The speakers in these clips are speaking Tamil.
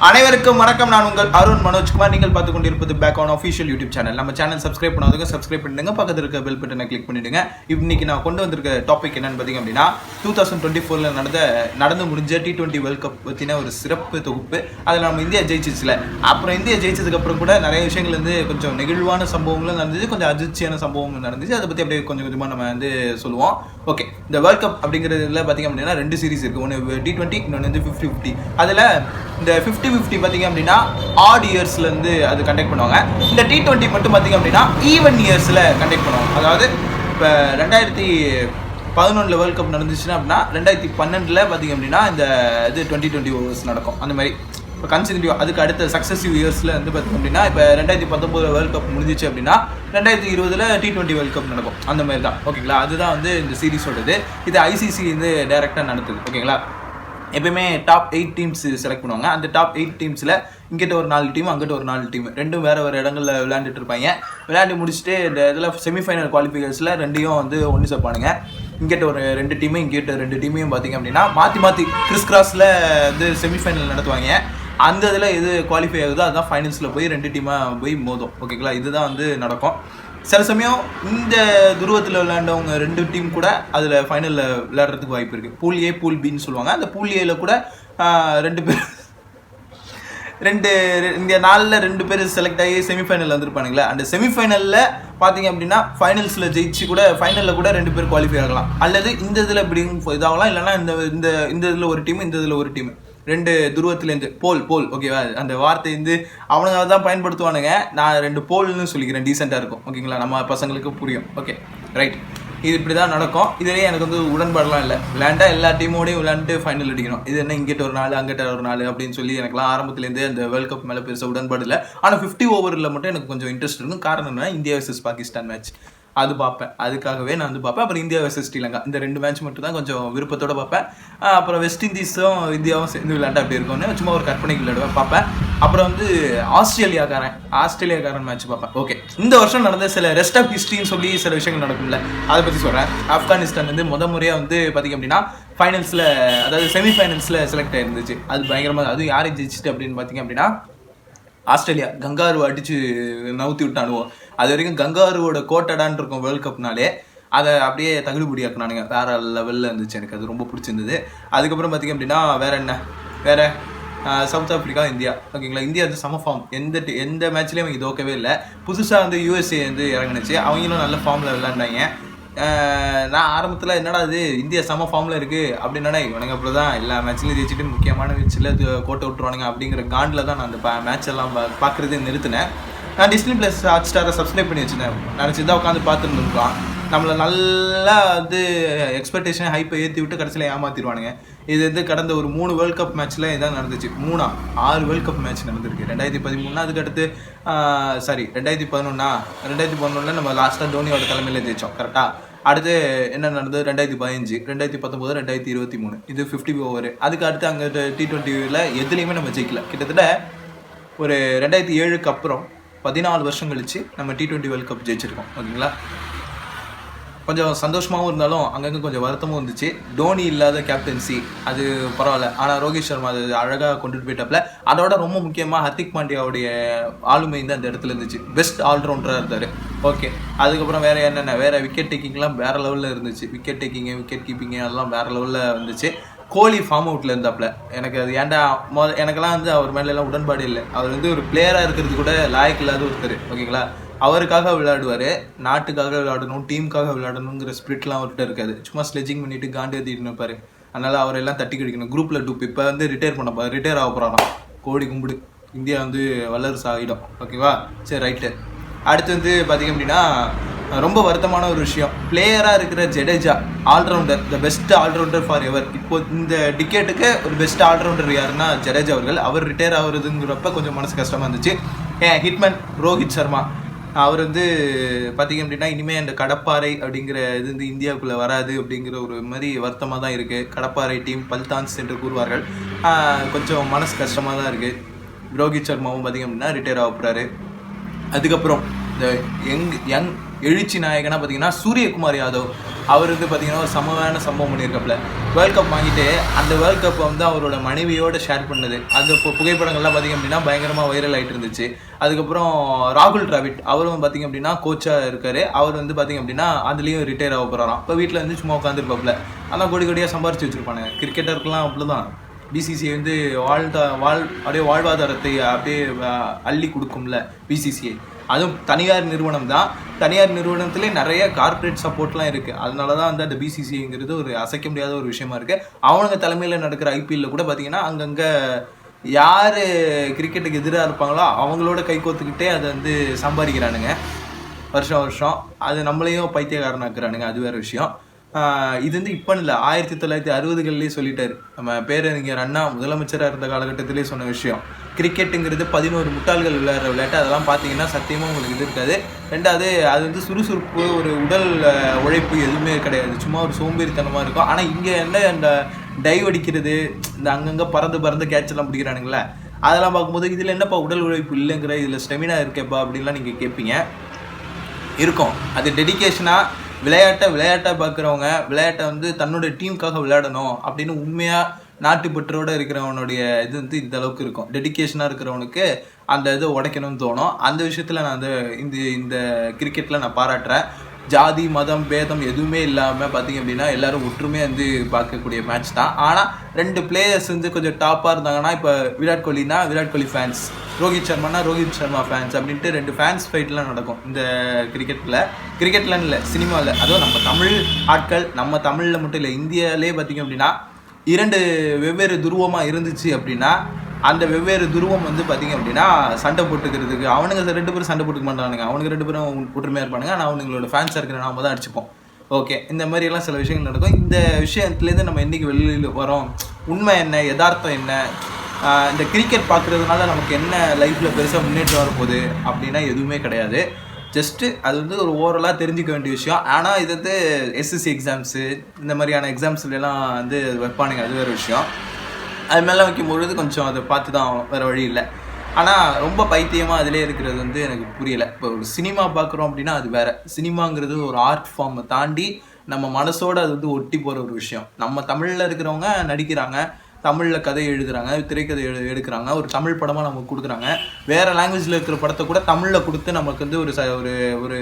அனைவருக்கும் வணக்கம். நான் உங்கள் அருண் மனோஜ்குமார். நீங்கள் பார்த்து கொண்டிருப்பது back on official YouTube channel. நம்ம சேனல் சப்ஸ்கிரைப் பண்ணாதவங்க சப்ஸ்கிரைப் பண்ணிடுங்க, பக்கத்தில் இருக்க பெல் பட்டனை கிளிக் பண்ணிடுங்க. இன்னைக்கு நான் கொண்டு வந்திருக்க டாபிக் என்னன்னு பார்த்தீங்க அப்படின்னா 2024 நடந்து முடிஞ்ச T20 வேர்ல்ட் கப் பற்றின ஒரு சிறப்பு தொகுப்பு. அதில் நம்ம இந்தியா ஜெயிச்சிச்சுல, அப்புறம் இந்தியா ஜெயிச்சதுக்கப்புறம் கூட நிறைய விஷயங்கள் வந்து கொஞ்சம் நெகிழ்வான சம்பவங்களும் நடந்துச்சு, கொஞ்சம் அதிர்ச்சியான சம்பவங்கள் நடந்துச்சு. அதை பற்றி அப்படியே கொஞ்சம் கொஞ்சமாக நம்ம வந்து சொல்லுவோம். ஓகே, இந்த வேர்ல்ட் கப் அப்படிங்கிறதுல பார்த்தீங்க அப்படின்னா 2 சீரிஸ் இருக்குது. ஒன்று T20, இன்னொன்று வந்து 50-50. அதில் இந்த 50-50 பார்த்தீங்க அப்படின்னா ஆட் இயர்ஸ்லேருந்து அது கண்டக்ட் பண்ணுவாங்க. இந்த T20 மட்டும் பார்த்தீங்க அப்படின்னா ஈவன் இயர்ஸில் கண்டக்ட் பண்ணுவாங்க. அதாவது இப்போ 2011 வேர்ல்ட் கப் நடந்துச்சுன்னா அப்படின்னா 2012 பார்த்தீங்க அப்படின்னா இந்த இது 2020 ஓவர்ஸ் நடக்கும். அந்த மாதிரி இப்போ கன்சிக்யூட்டிவ் அதுக்கு அடுத்த சக்ஸஸிவ் இயர்ஸில் வந்து பார்த்தீங்க அப்படின்னா இப்போ 2019 வேர்ல்ட் கப் முடிஞ்சிச்சு அப்படின்னா 2020 T20 வேர்ல்ட் கப் நடக்கும். அந்த மாதிரி தான். ஓகேங்களா, அதுதான் வந்து இந்த சீரிஸோடது. இது ICC வந்து டைரெக்டாக நடத்துது. ஓகேங்களா, எப்பயுமே டாப் 8 டீம்ஸ் செலக்ட் பண்ணுவாங்க. அந்த டாப் 8 டீம்ஸில் இங்கிட்ட ஒரு 4 டீம், அங்கிட்ட ஒரு 4 டீம், ரெண்டும் வேறு வேறு இடங்களில் விளையாண்டுட்டு இருப்பாங்க. விளையாண்டு முடிச்சுட்டு இந்த இதில் செமிஃபைனல் குவாலிஃபிகேஷனில் ரெண்டையும் வந்து ஒன்று சேர்ப்பானுங்க. இங்கிட்ட ஒரு 2 டீமு, இங்கிட்ட 2 டீமையும் பார்த்திங்க அப்படின்னா மாற்றி கிறிஸ் கிராஸில் வந்து செமிஃபைனல் நடத்துவாங்க. அந்த இதில் எது குவாலிஃபை ஆகுதோ அதுதான் ஃபைனல்ஸில் போய் 2 டீமாக போய் மோதும். ஓகேங்களா, இதுதான் வந்து நடக்கும். சில சமயம் இந்த துருவத்தில் விளையாண்டவங்க 2 டீம் கூட அதில் ஃபைனலில் விளையாடுறதுக்கு வாய்ப்பு இருக்குது. பூல் ஏ, பூல் பின்னு சொல்லுவாங்க. அந்த பூல் ஏல கூட 2 பேர் இந்த 2 பேர் செலக்ட் ஆகி செமிஃபைனலில் வந்துருப்பானுங்களே. அந்த செமிஃபைனலில் பார்த்தீங்க அப்படின்னா ஃபைனல்ஸில் ஜெயிச்சு கூட ஃபைனலில் கூட 2 பேர் குவாலிஃபை ஆகலாம். அல்லது இந்த இதில் இப்படி இதாகலாம், இல்லைனா இந்த இதில் ஒரு டீம், இந்த இதில் ஒரு டீம், 2 துருவத்துலேருந்து போல். ஓகேவா, அந்த வார்த்தை வந்து அவனுங்க தான் பயன்படுத்துவானுங்க. நான் 2 போல்னு சொல்லிக்கிறேன், டீசெண்டாக இருக்கும். ஓகேங்களா, நம்ம பசங்களுக்கு புரியும். ஓகே ரைட், இது இப்படி தான் நடக்கும். இதுலேயே எனக்கு வந்து உடன்பாடெலாம் இல்லை. விளையாண்டா எல்லா டீமோடையும் விளையாண்டு ஃபைனல் அடிக்கணும். இது என்ன இங்கிட்ட ஒரு நாள் அங்கிட்ட ஒரு நாள் அப்படின்னு சொல்லி எனக்குலாம் ஆரம்பத்துலேருந்தே அந்த வேர்ல்ட் கப் மேலே பெருசாக உடன்பாடு இல்லை. ஆனால் 50 ஓவரில் மட்டும் எனக்கு கொஞ்சம் இன்ட்ரெஸ்ட் இருக்கும். காரணம் என்ன, இந்தியா வர்சஸ் பாகிஸ்தான் மேட்ச் அது பார்ப்பேன். அதுக்காகவே நான் வந்து பார்ப்பேன். அப்புறம் இந்தியா வர்சஸ் ஸ்ரீலங்கா, இந்த 2 மேட்ச் மட்டும் தான் கொஞ்சம் விருப்பத்தோடு பார்ப்பேன். அப்புறம் வெஸ்ட் இண்டீஸும் இந்தியாவும் சேர்ந்து விளையாண்டா அப்படி இருக்கும்னு சும்மா ஒரு கற்பனைக்கு விளையாடுவேன், பார்ப்பேன். அப்புறம் வந்து ஆஸ்திரேலியாக்காரன் மேட்ச் பார்ப்பேன். ஓகே, இந்த வருஷம் நடந்த சில ரெஸ்ட் ஆஃப் ஹிஸ்ட்ரின்னு சொல்லி சில விஷயங்கள் நடக்கும்ல, அதை பற்றி சொல்கிறேன். ஆப்கானிஸ்தான் வந்து முறையாக வந்து பார்த்திங்க அப்படின்னா ஃபைனல்ஸில், அதாவது செமிஃபைனல்ஸில் செலக்ட் ஆகிருந்துச்சு. அது பயங்கரமாக. அது யாரை ஜெயிச்சிட்டு அப்படின்னு பார்த்திங்க அப்படின்னா ஆஸ்திரேலியா. கங்காரு அடித்து நவுத்தி விட்டானுவோம். அது வரைக்கும் கங்காருவோட கோட்டடான் இருக்கும் வேர்ல்ட் கப்னாலே. அதை அப்படியே தகுதிபடியாக்குனானுங்க. வேறு லெவலில் இருந்துச்சு. எனக்கு அது ரொம்ப பிடிச்சிருந்தது. அதுக்கப்புறம் பார்த்திங்க அப்படின்னா வேறு சவுத் ஆஃப்ரிக்கா, இந்தியா. ஓகேங்களா, இந்தியா வந்து சம ஃபார்ம். எந்த மேட்ச்லேயும் அவங்க தோக்கவே இல்லை. புதுசாக வந்து USA வந்து இறங்குனுச்சு. அவங்களும் நல்ல ஃபார்மில் விளையாண்டாங்க. நான் ஆரம்பத்தில் என்னடா இது இந்தியா சம ஃபார்மில் இருக்குது அப்படின்னா, இவனுங்க அப்படி தான் எல்லா மேட்ச்லையும் ஜெயிச்சுட்டு முக்கியமான மேட்ச்சில் கோட்டை விட்டுருவானுங்க அப்படிங்கிற காண்டில் தான் நான் அந்த மேட்ச் எல்லாம் பார்க்குறதே நிறுத்தினேன். நான் Disney+ Hotstarரை சப்ஸ்கிரைப் பண்ணி வச்சுருந்தேன். நினச்சி தான் உட்காந்து பார்த்துருந்துருக்கலாம். நம்மளை நல்லா வந்து எக்ஸ்பெக்டேஷன் ஹைப்பை ஏற்றி விட்டு கடைசியில் ஏமாற்றிடுவானுங்க. இது வந்து கடந்த ஒரு 3 வேர்ல்ட் கப் மேட்ச்சில் இதான் நடந்துச்சு. 6 வேர்ல்ட் கப் மேட்ச் நடந்திருக்கு. 2013, அதுக்கடுத்து 2011 நம்ம லாஸ்ட்டாக தோனியோட தலைமையில் ஜெயித்தோம். கரெக்டாக. அடுத்து என்ன நடந்தது, 2015, 2019, 2023. இது 50 ஓவர். அதுக்கு அடுத்து அங்கே T20ல எதுலேயுமே நம்ம ஜெயிக்கல. கிட்டத்தட்ட ஒரு 2007க்கு அப்புறம் 14 வருஷம் கழிச்சு நம்ம T20 வேர்ல்ட் கப் ஜெயிச்சிருக்கோம். ஓகேங்களா, கொஞ்சம் சந்தோஷமாகவும் இருந்தாலும் அங்கங்கே கொஞ்சம் வருத்தமும் இருந்துச்சு. தோனி இல்லாத கேப்டன்சி அது பரவாயில்ல. ஆனால் ரோஹித் சர்மா அது அழகாக கொண்டுட்டு போயிட்டப்பல. அதோட ரொம்ப முக்கியமாக ஹர்திக் பாண்டியாவுடைய ஆளுமை தான் அந்த இடத்துல இருந்துச்சு. பெஸ்ட் ஆல்ரவுண்டராக இருந்தார். ஓகே, அதுக்கப்புறம் வேறு விக்கெட் டேக்கிங்லாம் வேறு லெவலில் இருந்துச்சு. விக்கெட் கீப்பிங்கு அதெல்லாம் வேறு லெவலில் இருந்துச்சு. கோலி ஃபார்ம் அவுட்டில் இருந்தாப்புல. எனக்கு அது ஏன்டா எனக்கெல்லாம் வந்து அவர் மேலெல்லாம் உடன்பாடு இல்லை. அவர் வந்து ஒரு பிளேயராக இருக்கிறது கூட லாயக்கு இல்லாத ஒருத்தர். ஓகேங்களா, அவருக்காக விளையாடுவார், நாட்டுக்காக விளையாடணும், டீமுக்காக விளையாடணுங்கிற ஸ்பிரிட்லாம் அவர்கிட்ட இருக்காது. சும்மா ஸ்லெஜிங் பண்ணிவிட்டு காண்டு ஏற்றிட்டு இருப்பார். அதனால் அவரெல்லாம் தட்டி கடிக்கணும். குரூப்பில் டூப் இப்போ வந்து ரிட்டையர் ஆக போகிறாராம். கோடி கும்பிடு, இந்தியா வந்து வல்லரசு ஆகிடும். ஓகேவா, சரி ரைட்டு. அடுத்து வந்து பார்த்திங்க அப்படின்னா ரொம்ப வருத்தமான ஒரு விஷயம், பிளேயராக இருக்கிற Jadeja allrounder, the best allrounder forever. இப்போ இந்த டிக்கெட்டுக்கு ஒரு பெஸ்ட் ஆல்ரவுண்டர் யாருன்னா ஜடேஜா அவர்கள். அவர் ரிட்டையர் ஆகுறதுங்கிறப்ப கொஞ்சம் மனசு கஷ்டமாக இருந்துச்சு. ஹிட்மேன் ரோஹித் சர்மா அவர் வந்து பார்த்திங்க அப்படின்னா இனிமேல் அந்த கடப்பாறை அப்படிங்கிற இது வந்து இந்தியாவுக்குள்ளே வராது அப்படிங்கிற ஒரு மாதிரி வருத்தமாக தான் இருக்குது. கடப்பாறை டீம் பல்தான்ஸ் என்று கூறுவார்கள். கொஞ்சம் மனசு கஷ்டமாக தான் இருக்குது. ரோஹித் சர்மாவும் பார்த்திங்க அப்படின்னா ரிட்டையர் ஆக போகிறாரு. அதுக்கப்புறம் இந்த யங் எழுச்சி நாயகனா பார்த்தீங்கன்னா சூரியகுமார் யாதவ். அவர் வந்து பார்த்தீங்கன்னா ஒரு சமமான சம்பவம் பண்ணியிருக்காப்புல. வேர்ல்ட் கப் வாங்கிட்டு அந்த வேர்ல்ட் கப்பை வந்து அவரோட மனைவியோட ஷேர் பண்ணது, அந்த புகைப்படங்கள்லாம் பார்த்திங்க அப்படின்னா பயங்கரமாக வைரல் ஆகிட்டு இருந்துச்சு. அதுக்கப்புறம் ராகுல் டிராவிட் அவரும் பார்த்திங்க அப்படின்னா கோச்சாக இருக்கார். அவர் வந்து பார்த்திங்க அப்படின்னா அதுலேயும் ரிட்டையர் ஆக போகிறாராம். இப்போ வீட்டில் வந்து சும்மா உட்காந்துருப்பாப்புல. ஆனால் கோடி கோடியாக சம்பாரிச்சு வச்சுருப்பானுங்க. கிரிக்கெட்டருக்குலாம் அப்படிதான் பிசிசிஐ வந்து அப்படியே வாழ்வாதாரத்தை அப்படியே அள்ளி கொடுக்கும்ல பிசிசிஐ. அதுவும் தனியார் நிறுவனம் தான். தனியார் நிறுவனத்திலே நிறைய கார்பரேட் சப்போர்ட்லாம் இருக்குது. அதனால தான் வந்து அந்த பிசிசிஐங்கிறது ஒரு அசைக்க முடியாத ஒரு விஷயமா இருக்குது. அவனுங்க தலைமையில் நடக்கிற ஐபிஎல்ல கூட பார்த்தீங்கன்னா அங்கங்கே யார் கிரிக்கெட்டுக்கு எதிராக இருப்பாங்களோ அவங்களோட கை கோத்துக்கிட்டே அதை வந்து சம்பாதிக்கிறானுங்க வருஷம் வருஷம். அது நம்மளையும் பைத்தியக்காரனாக்குறானுங்க, அது வேறு விஷயம். இது வந்து இப்போ இல்லை, 1960களிலே சொல்லிட்டாரு நம்ம பேரறிஞர் அண்ணா முதலமைச்சராக இருந்த காலகட்டத்திலே சொன்ன விஷயம். கிரிக்கெட்டுங்கிறது 11 முட்டாள்கள் விளையாடுற விளையாட்டு. அதெல்லாம் பார்த்தீங்கன்னா சத்தியமாக உங்களுக்கு இது இருக்காது. ரெண்டாவது அது வந்து சுறுசுறுப்பு, ஒரு உடல் உழைப்பு எதுவுமே கிடையாது, சும்மா ஒரு சோம்பேறித்தனமாக இருக்கும். ஆனால் இங்கே என்ன இந்த டைவ் அடிக்கிறது, இந்த அங்கங்கே பறந்து கேட்செல்லாம் பிடிக்கிறானுங்களே, அதெல்லாம் பார்க்கும்போது இதில் என்னப்பா உடல் உழைப்பு இல்லைங்கிற, இதில் ஸ்டெமினா இருக்கேப்பா அப்படின்லாம் நீங்கள் கேட்பீங்க. இருக்கும், அது டெடிக்கேஷனாக விளையாட்டை பார்க்குறவங்க, விளையாட்டை வந்து தன்னோட டீமுக்காக விளையாடணும் அப்படின்னு உண்மையாக நாட்டுப்பற்றோடு இருக்கிறவனுடைய இது வந்து இந்த அளவுக்கு இருக்கும். டெடிக்கேஷனாக இருக்கிறவனுக்கு அந்த இதை உடைக்கணும்னு தோணும். அந்த விஷயத்தில் நான் இந்த கிரிக்கெட்டில் நான் பாராட்டுறேன். ஜாதி மதம் பேதம் எதுவுமே இல்லாமல் பார்த்தீங்க அப்படின்னா எல்லோரும் ஒற்றுமையாக வந்து பார்க்கக்கூடிய மேட்ச் தான். ஆனால் 2 பிளேயர்ஸ் வந்து கொஞ்சம் டாப்பாக இருந்தாங்கன்னா, இப்போ விராட் கோலினா விராட் கோலி ஃபேன்ஸ், ரோஹித் சர்மானா ரோஹித் சர்மா ஃபேன்ஸ் அப்படின்ட்டு 2 ஃபேன்ஸ் ஃபைட்லாம் நடக்கும் இந்த கிரிக்கெட்லன்னு இல்லை, சினிமாவில். அதுவும் நம்ம தமிழ் ஆட்கள், நம்ம தமிழில் மட்டும் இல்லை, இந்தியாவிலே பார்த்திங்க அப்படின்னா 2 வெவ்வேறு துருவமாக இருந்துச்சு அப்படின்னா அந்த வெவ்வேறு துருவம் வந்து பார்த்திங்க அப்படின்னா சண்டை போட்டுக்கிறதுக்கு அவனுங்க 2 பேரும் சண்டை போட்டுக்க மாட்டானுங்க. அவனுக்கு 2 பேரும் ஒற்றுமையாக இருப்பானுங்க. ஆனால் அவனுங்களோட ஃபேன்ஸாக இருக்கிற நாம தான் அடிச்சுப்போம். ஓகே, இந்த மாதிரியெல்லாம் சில விஷயங்கள் நடக்கும். இந்த விஷயத்துலேருந்து நம்ம என்றைக்கு வெளியில் வரோம், உண்மை என்ன, யதார்த்தம் என்ன, இந்த கிரிக்கெட் பார்க்குறதுனால நமக்கு என்ன லைஃப்பில் பெருசாக முன்னேற்றம் வரப்போகுது அப்படின்னா எதுவுமே கிடையாது. ஜஸ்ட்டு அது வந்து ஒரு ஓவரலாக தெரிஞ்சிக்க வேண்டிய விஷயம். ஆனால் இது வந்து எஸ்எஸ்சி எக்ஸாம்ஸு இந்த மாதிரியான எக்ஸாம்ஸ்லாம் வந்து வைப்பானுங்க, அது வேறு விஷயம். அது மேலே வைக்கும்பொழுது கொஞ்சம் அதை பார்த்து தான் வேறு வழி இல்லை. ஆனால் ரொம்ப பைத்தியமாக அதிலே இருக்கிறது வந்து எனக்கு புரியலை. இப்போ ஒரு சினிமா பார்க்குறோம் அப்படின்னா அது வேறு. சினிமாங்கிறது ஒரு ஆர்ட் ஃபார்மை தாண்டி நம்ம மனசோடு அது வந்து ஒட்டி போகிற ஒரு விஷயம். நம்ம தமிழில் இருக்கிறவங்க நடிக்கிறாங்க, தமிழில் கதை எழுதுகிறாங்க, திரைக்கதை எடுக்கிறாங்க, ஒரு தமிழ் படமாக நமக்கு கொடுக்குறாங்க. வேறு லாங்குவேஜில் இருக்கிற படத்தை கூட தமிழில் கொடுத்து நமக்கு வந்து ஒரு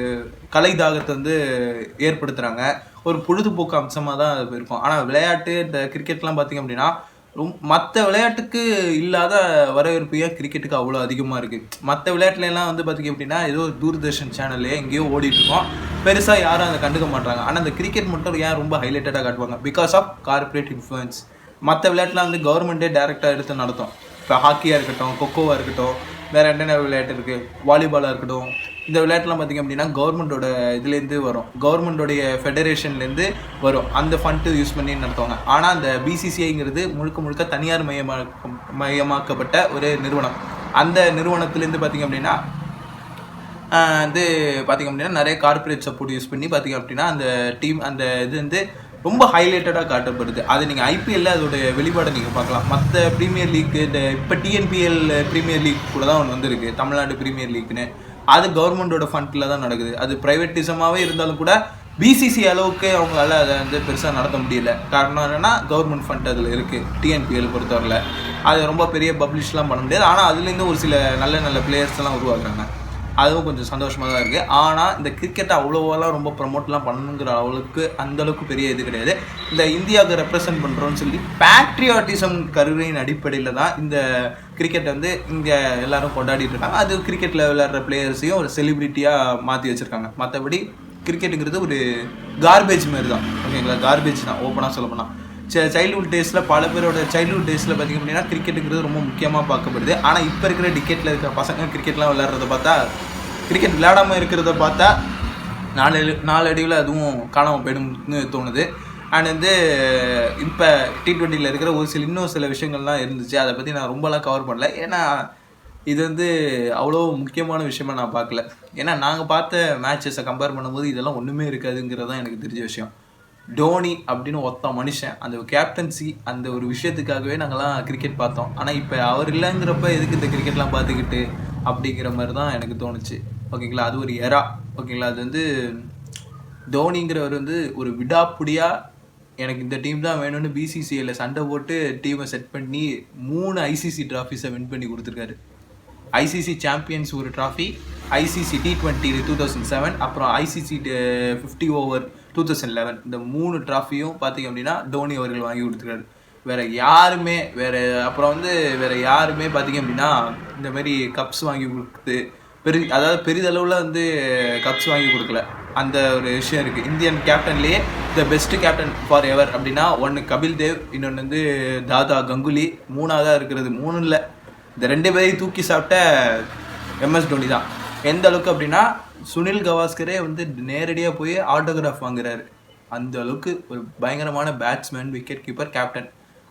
கலை தாகத்தை வந்து ஏற்படுத்துகிறாங்க. ஒரு பொழுதுபோக்கு அம்சமாக தான் அது இருக்கும். ஆனால் விளையாட்டு, இந்த கிரிக்கெட்லாம் பார்த்திங்க அப்படின்னா மற்ற விளையாட்டுக்கு இல்லாத வரவேற்பையா கிரிக்கெட்டுக்கு அவ்வளோ அதிகமாக இருக்குது. மற்ற விளையாட்டுலாம் வந்து பார்த்திங்க அப்படின்னா ஏதோ தூர்தர்ஷன் சேனல்லே எங்கேயோ ஓடிட்டுருக்கோம், பெருசாக யாரும் அதை கண்டுக்க மாட்டாங்க. ஆனால் அந்த கிரிக்கெட் மட்டும் ஏன் ரொம்ப ஹைலைட்டடாக காட்டுவாங்க? Because of corporate influence. மற்ற விளையாட்டுலாம் வந்து கவர்மெண்ட்டே டேரெக்டாக எடுத்து நடத்தும். இப்போ ஹாக்கியாக இருக்கட்டும், கொக்கோவாக இருக்கட்டும், வேறு என்னென்ன விளையாட்டு இருக்குது, வாலிபாலாக இருக்கட்டும், இந்த விளையாட்டுலாம் பார்த்திங்க அப்படின்னா கவர்மெண்ட்டோட இதுலேருந்து வரும், கவர்மெண்ட்டோடைய ஃபெடரேஷன்லேருந்து வரும். அந்த ஃபண்டு யூஸ் பண்ணி நடத்துவாங்க. ஆனால் அந்த பிசிசிஐங்கிறது முழுக்க தனியார் மயமாக்கப்பட்ட ஒரு நிறுவனம். அந்த நிறுவனத்துலேருந்து பார்த்திங்க அப்படின்னா வந்து பார்த்திங்க அப்படின்னா நிறைய கார்பரேட் சப்போர்ட் யூஸ் பண்ணி பார்த்திங்க அப்படின்னா அந்த டீம், அந்த இது வந்து ரொம்ப ஹைலைட்டடாக காட்டப்படுது. அது நீங்கள் ஐபிஎல்ல அதோடைய வெளிப்பாடை நீங்கள் பார்க்கலாம். மற்ற ப்ரீமியர் லீக், இந்த இப்போ டிஎன்பிஎல் ப்ரீமியர் லீக் கூட தான் ஒன்று வந்திருக்கு, தமிழ்நாடு ப்ரீமியர் லீக்னு. அது கவர்மெண்டோட ஃபண்டில் தான் நடக்குது. அது ப்ரைவேட்டிசமாகவே இருந்தாலும் கூட பிசிசி அளவுக்கு அவங்களால அதை வந்து பெருசாக நடத்த முடியல. காரணம் என்னென்னா கவர்மெண்ட் ஃபண்ட் அதில் இருக்குது. டிஎன்பிஎல் பொறுத்தவரையில் அது ரொம்ப பெரிய பப்ளிஷ்லாம் பண்ண முடியாது. ஆனால் அதுலேருந்து ஒரு சில நல்ல பிளேயர்ஸ்லாம் உருவாக்குறாங்க. அதுவும் கொஞ்சம் சந்தோஷமாக தான் இருக்குது. ஆனால் இந்த கிரிக்கெட்டை அவ்வளோவெல்லாம் ரொம்ப ப்ரமோட்லாம் பண்ணணுங்கிற அளவுக்கு அந்தளவுக்கு பெரிய இது கிடையாது. இந்த இந்தியாவுக்கு ரெப்ரசன்ட் பண்ணுறோன்னு சொல்லி பேட்ரியாட்டிசம் கருவியின் அடிப்படையில் தான் இந்த கிரிக்கெட்டை வந்து இங்கே எல்லோரும் கொண்டாடிட்டு இருக்காங்க. அது கிரிக்கெட்டில் விளையாடுற பிளேயர்ஸையும் ஒரு செலிப்ரிட்டியாக மாற்றி வச்சுருக்காங்க. மற்றபடி கிரிக்கெட்டுங்கிறது ஒரு கார்பேஜ் மாதிரி தான், ஓகேங்களா? கார்பேஜ் தான் ஓப்பனாக சொல்ல போனால். சைல்டுஹுட் டேஸில் பல பேரோட சைல்டுஹுட் டேஸில் பார்த்திங்க அப்படின்னா கிரிக்கெட்டுங்கிறது ரொம்ப முக்கியமாக பார்க்கப்படுது. ஆனால் இப்போ இருக்கிற டிக்கெட்டில் இருக்கிற பசங்க கிரிக்கெட்லாம் விளையாடுறத பார்த்தா, கிரிக்கெட் விளையாடாமல் இருக்கிறத பார்த்தா நாளடைவில் அதுவும் காணாமல் போயிடும்னு தோணுது. அண்ட் வந்து இப்போ T20 இருக்கிற இன்னும் சில விஷயங்கள்லாம் இருந்துச்சு. அதை பற்றி நான் ரொம்பலாம் கவர் பண்ணல. ஏன்னா இது வந்து அவ்வளோ முக்கியமான விஷயமா நான் பார்க்கல. ஏன்னா நாங்கள் பார்த்த மேட்சஸை கம்பேர் பண்ணும்போது இதெல்லாம் ஒன்றுமே இருக்காதுங்கிறது தான் எனக்கு தெரிஞ்ச விஷயம். டோனி அப்படின்னு ஒத்த மனுஷன், அந்த கேப்டன்சி, அந்த ஒரு விஷயத்துக்காகவே நாங்கள்லாம் கிரிக்கெட் பார்த்தோம். ஆனால் இப்போ அவர் இல்லைங்கிறப்ப எதுக்கு இந்த கிரிக்கெட்லாம் பார்த்துக்கிட்டு அப்படிங்கிற மாதிரி தான் எனக்கு தோணுச்சு. ஓகேங்களா. அது ஒரு எரா. ஓகேங்களா. அது வந்து தோனிங்கிறவர் வந்து ஒரு விடாப்புடியாக எனக்கு இந்த டீம் தான் வேணும்னு பிசிசிஐல சண்டை போட்டு டீமை செட் பண்ணி 3 ஐசிசி ட்ராஃபிஸை வின் பண்ணி கொடுத்துருக்காரு. ஐசிசி சாம்பியன்ஸ் ஒரு ட்ராஃபி, ஐசிசி T20 2007, அப்புறம் ஐசிசி 50 ஓவர் 2011. இந்த 3 ட்ராஃபியும் பார்த்தீங்க அப்படின்னா தோனி அவர்கள் வாங்கி கொடுத்துருக்காரு. அப்புறம் வந்து வேற யாருமே பார்த்தீங்க அப்படின்னா இந்த மாதிரி கப்ஸ் வாங்கி கொடுத்து அதாவது பெரிதளவில் வந்து கப்ஸ் வாங்கி கொடுக்கல. அந்த ஒரு விஷயம் இருக்குது. இந்தியன் கேப்டன்லேயே the best captain forever அப்படின்னா ஒன்று கபில் தேவ், இன்னொன்று வந்து தாதா கங்குலி, மூணாவதாக இருக்கிறது 3 இல்லை, இந்த 2 பேரையும் தூக்கி சாப்பிட்ட MS தோனி தான். எந்த அளவுக்கு அப்படின்னா சுனில் கவாஸ்கரே வந்து நேரடியாக போய் ஆட்டோகிராஃப் வாங்குறாரு. அந்த அளவுக்கு ஒரு பயங்கரமான பேட்ஸ்மேன், விக்கெட் கீப்பர், கேப்டன்.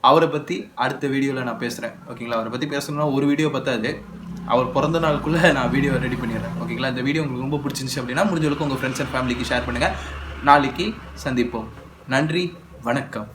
அவரை பற்றி அடுத்த வீடியோவில் நான் பேசுகிறேன். ஓகேங்களா. அவரை பற்றி பேசணும்னா ஒரு வீடியோ பத்தாது, அவர் பிறந்த நாளுக்குள்ளே நான் வீடியோ ரெடி பண்ணிடுறேன். ஓகேங்களா. இந்த வீடியோ உங்களுக்கு ரொம்ப பிடிச்சிருந்துச்சு அப்படின்னா முடிஞ்ச அளவுக்கு உங்கள் ஃப்ரெண்ட்ஸ் அண்ட் ஃபேமிலிக்கு ஷேர் பண்ணுங்கள். நாளைக்கு சந்திப்போம். நன்றி, வணக்கம்.